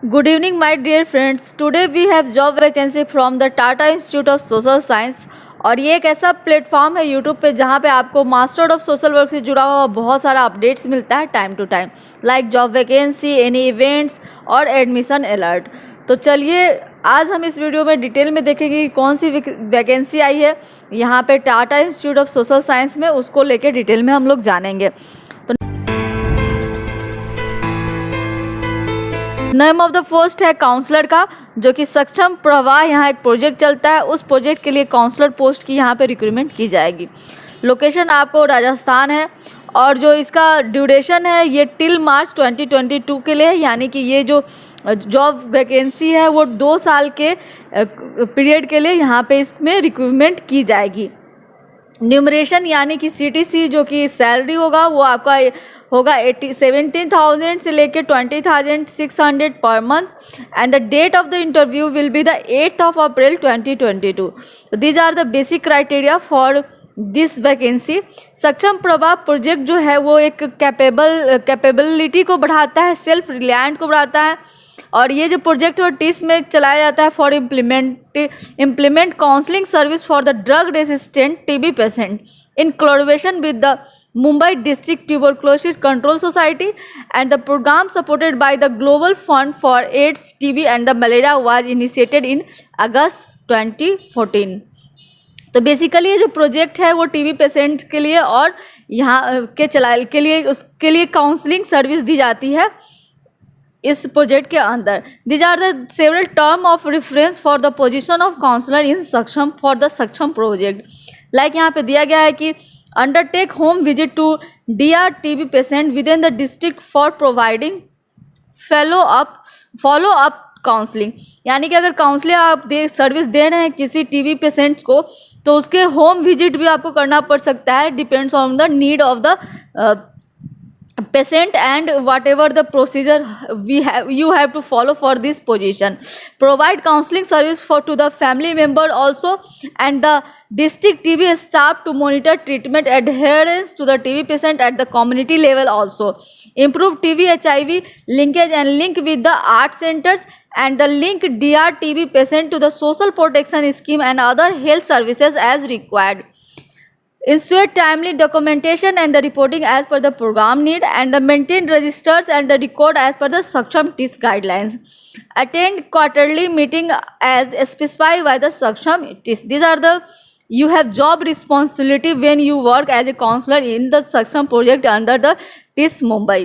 Good evening, my dear friends. Today we have job vacancy from the Tata Institute of Social Science। और ये एक ऐसा platform है YouTube पे जहाँ पे आपको मास्टर ऑफ सोशल वर्क से जुड़ा हुआ बहुत सारा अपडेट्स मिलता है time to time, like job vacancy, any events और एडमिशन अलर्ट। तो चलिए आज हम इस वीडियो में डिटेल में देखेंगे कि कौन सी वैकेंसी आई है यहाँ पे Tata institute of social science में, उसको लेके डिटेल में हम लोग जानेंगे। नेम ऑफ द पोस्ट है काउंसलर का, जो कि सक्षम प्रवाह यहाँ एक प्रोजेक्ट चलता है, उस प्रोजेक्ट के लिए काउंसलर पोस्ट की यहाँ पे रिक्रूटमेंट की जाएगी। लोकेशन आपको राजस्थान है और जो इसका ड्यूरेशन है ये टिल मार्च 2022 के लिए है, यानी कि ये जो जॉब वैकेंसी है वो 2 साल के पीरियड के लिए यहाँ पे इसमें रिक्रूटमेंट की जाएगी। न्यूमरेशन यानी कि CTC जो कि सैलरी होगा वो आपका होगा 17,000 से लेकर 20,600 पर month and the date of the interview will be the 8th of April 2022। These are the basic criteria for this vacancy. Saksham Prabha project जो है वो एक कैपेबिलिटी को बढ़ाता है, सेल्फ रिलायंट को बढ़ाता है, और ये जो प्रोजेक्ट है टिस में चलाया जाता है for implement counselling service for the drug resistant TB patient in collaboration with the Mumbai District Tuberculosis Control Society, and the program supported by the Global Fund for AIDS, TB and the Malaria was initiated in August 2014। तो basically ये जो project है वो TB patient के लिए और यहाँ के लिए उसके लिए काउंसलिंग सर्विस दी जाती है इस प्रोजेक्ट के अंदर। These are the several term of reference for the position of counsellor in Saksham for the Saksham project. Like यहाँ पे दिया गया है कि undertake home visit to DR TB patient within the district for providing follow up counselling, यानी कि अगर counselling आप सर्विस दे रहे हैं किसी TB पेशेंट्स को तो उसके होम विजिट भी आपको करना पड़ सकता है, depends on the need of the patient and whatever the procedure you have to follow for this position. Provide counseling service to the family member also and the district TB staff to monitor treatment adherence to the TB patient at the community level also. Improve TB HIV linkage and link with the art centers and the link DR TB patient to the social protection scheme and other health services as required. Ensure timely documentation and the reporting as per the program need and the maintain registers and the record as per the Saksham TIS guidelines. Attend quarterly meeting as specified by the Saksham TIS. These are the you have job responsibility when you work as a counselor in the Saksham project under the TIS Mumbai.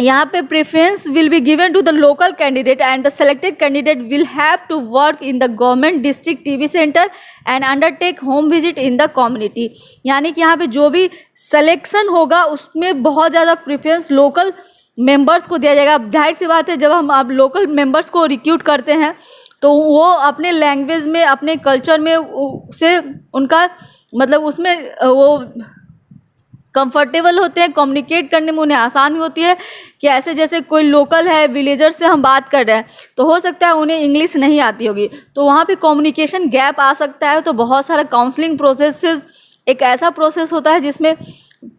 यहाँ पे preference will be given to the local candidate and the selected candidate will have to work in the government district TB centre and undertake home visit in the community. यानी कि यहाँ पे जो भी selection होगा उसमें बहुत ज़्यादा प्रेफरेंस लोकल मेंबर्स को दिया जाएगा। अब जाहिर सी बात है जब हम आप लोकल मेंबर्स को रिक्रूट करते हैं तो वो अपने लैंग्वेज में अपने कल्चर में से उनका मतलब उसमें वो कंफर्टेबल होते हैं, कम्युनिकेट करने में उन्हें आसानी होती है कि ऐसे जैसे कोई लोकल है विलेजर से हम बात कर रहे हैं तो हो सकता है उन्हें इंग्लिश नहीं आती होगी, तो वहाँ पे कम्युनिकेशन गैप आ सकता है। तो बहुत सारा काउंसलिंग प्रोसेसेस एक ऐसा प्रोसेस होता है जिसमें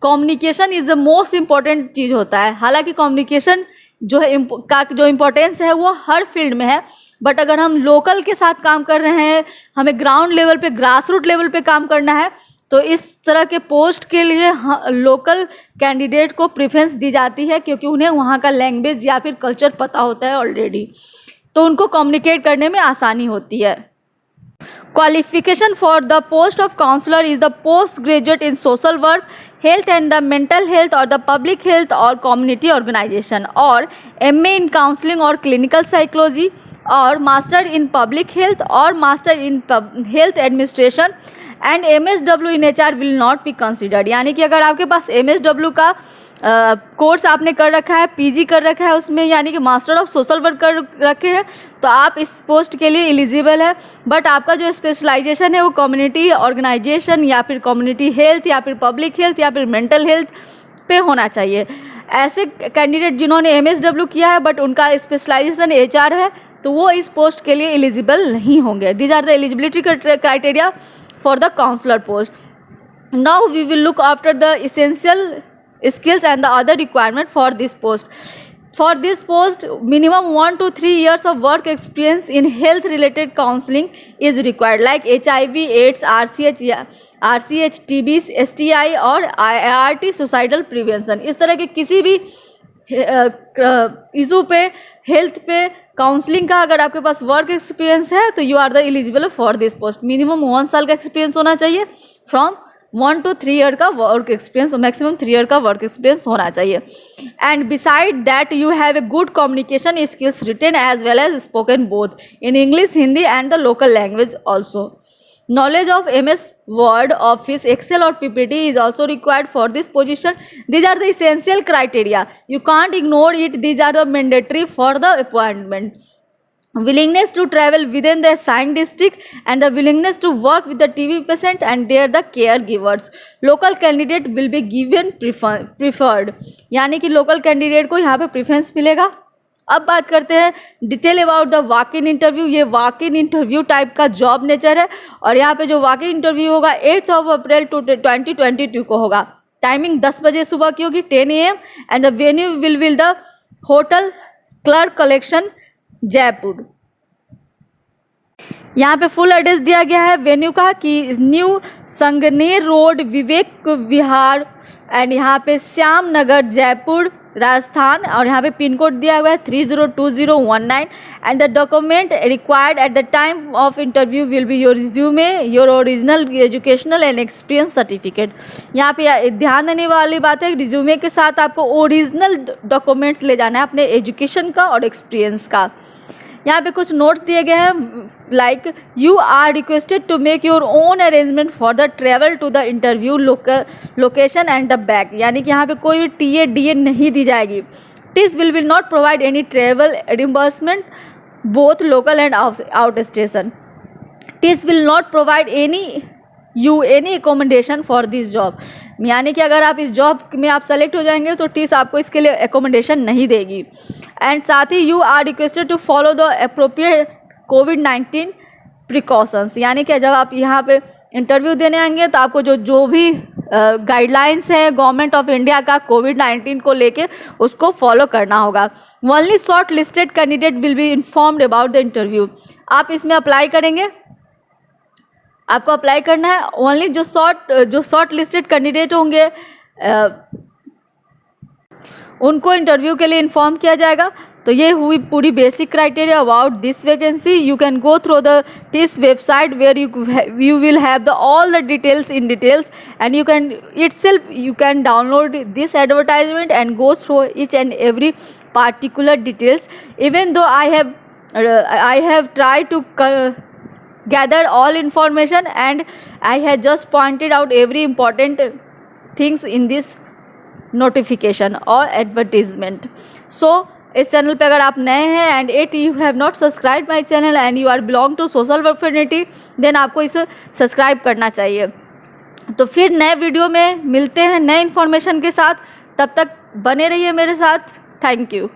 communication is the most important चीज़ होता है। हालांकि कम्युनिकेशन जो है का जो इम्पोर्टेंस है वो हर फील्ड में है, बट अगर हम लोकल के साथ काम कर रहे हैं, हमें ग्राउंड लेवल पे ग्रास रूट लेवल पे काम करना है, तो इस तरह के पोस्ट के लिए लोकल कैंडिडेट को प्रेफरेंस दी जाती है क्योंकि उन्हें वहाँ का लैंग्वेज या फिर कल्चर पता होता है ऑलरेडी, तो उनको कम्युनिकेट करने में आसानी होती है। Qualification for the post of counsellor is the post graduate in social work, health and the mental health और द पब्लिक हेल्थ और कम्युनिटी ऑर्गेनाइजेशन, और MA इन काउंसलिंग और क्लिनिकल साइकोलॉजी, और मास्टर इन पब्लिक हेल्थ और master in health administration and MSW in HR will not be considered. यानी कि अगर आपके पास MSW का कोर्स आपने कर रखा है, PG कर रखा है उसमें, यानी कि मास्टर ऑफ सोशल वर्क कर रखे हैं, तो आप इस पोस्ट के लिए एलिजिबल है। बट आपका जो स्पेशलाइजेशन है वो कम्युनिटी ऑर्गेनाइजेशन या फिर कम्युनिटी हेल्थ या फिर पब्लिक हेल्थ या फिर मेंटल हेल्थ पे होना चाहिए। ऐसे कैंडिडेट जिन्होंने MSW किया है बट उनका स्पेशलाइजेशन HR है तो वो इस पोस्ट के लिए एलिजिबल नहीं होंगे। These are the eligibility criteria for the counselor post. Now we will look after the essential skills and the other requirement for this post. For this post, minimum 1 to 3 years of work experience in health related counseling is required, like HIV, AIDS, RCH, TB, STI और IRT, suicidal prevention. इस तरह के किसी भी issue पे, health पे, counselling का अगर आपके पास वर्क एक्सपीरियंस है तो you are the eligible for this post. Minimum 1 साल का एक्सपीरियंस होना चाहिए, फ्रॉम 1 to 3 ईयर का वर्क एक्सपीरियंस, मैक्सिमम 3 ईयर का वर्क एक्सपीरियंस होना चाहिए. And beside that you have a good communication skills, written as well as spoken, both in English, Hindi and the local language also. Knowledge of MS Word, Office, Excel or PPT is also required for this position. These are the essential criteria. You can't ignore it. These are the mandatory for the appointment. Willingness to travel within the assigned district and the willingness to work with the TB patient and their the caregivers. Local candidate will be given preferred. यानी कि local candidate को यहाँ पे preference मिलेगा. अब बात करते हैं detail about the walk in interview. ये वॉक इन इंटरव्यू टाइप का जॉब नेचर है और यहाँ पे जो वॉक इन इंटरव्यू होगा 8 अप्रैल 2022 को होगा. टाइमिंग 10 बजे सुबह की होगी, 10 AM, and the venue will the hotel clerk collection, Jaipur. यहाँ पे फुल एड्रेस दिया गया है वेन्यू का कि new Sanganer road, Vivek Vihar, and यहाँ पे श्याम नगर, जयपुर, राजस्थान. और यहाँ पे पिन कोड दिया हुआ है 302019. And the document required at the time of interview will be your resume, your original educational and experience certificate. यहाँ पे ध्यान देने वाली बात है, रिज्यूमे के साथ आपको ओरिजिनल डॉक्यूमेंट्स ले जाना है अपने एजुकेशन का और एक्सपीरियंस का. यहाँ पे कुछ नोट्स दिए गए हैं, like you are requested to make your own arrangement for the travel to the interview location and the back. यानी कि यहाँ पे कोई भी TA DA नहीं दी जाएगी. TISS will not provide any travel reimbursement both local and outstation. TISS will not provide any accommodation for this job. यानी कि अगर आप इस जॉब में आप सेलेक्ट हो जाएंगे तो टिस आपको इसके लिए एकोमोडेशन नहीं देगी. एंड साथ ही you are requested to follow the appropriate कोविड-19 प्रिकॉशंस. यानी कि जब आप यहाँ पे इंटरव्यू देने आएंगे तो आपको जो भी गाइडलाइंस है गवर्नमेंट ऑफ इंडिया का कोविड-19 को लेके उसको फॉलो करना होगा. Only short listed candidate will be informed about the interview. आप इसमें अप्लाई करेंगे, आपको अप्लाई करना है. ओनली जो शॉर्ट लिस्टेड कैंडिडेट होंगे उनको इंटरव्यू के लिए इन्फॉर्म किया जाएगा. तो ये हुई पूरी basic criteria about this vacancy. You can go through the TISS website where you will have all the details in details, and you can download this advertisement and go through each and every particular details. Even though I have tried to gather all information and I have just pointed out every important things in this notification or advertisement. So इस channel पे अगर आप नए हैं and you have not subscribe my channel and you are belong to social fraternity, then आपको इसे subscribe करना चाहिए. तो फिर नए वीडियो में मिलते हैं नए इन्फॉर्मेशन के साथ. तब तक बने रहिए मेरे साथ. Thank you.